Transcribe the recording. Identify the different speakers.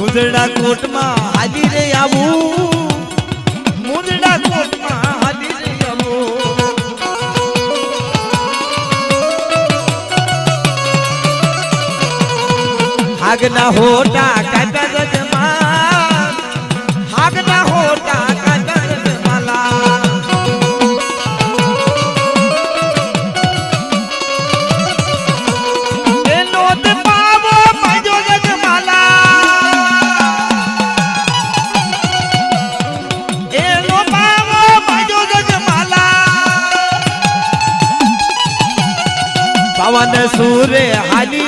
Speaker 1: મુદડા કોટમાં હાલી રે આવું મુદડા કોટમાં હાલી રે આવું હાગના હોટા કાકા જજમાન હાગના હોટા કાકા જજમાલા એનો તે પાવો પાજો જજમાલા એનો પાવો પાજો જજમાલા પવન સૂરે હાલી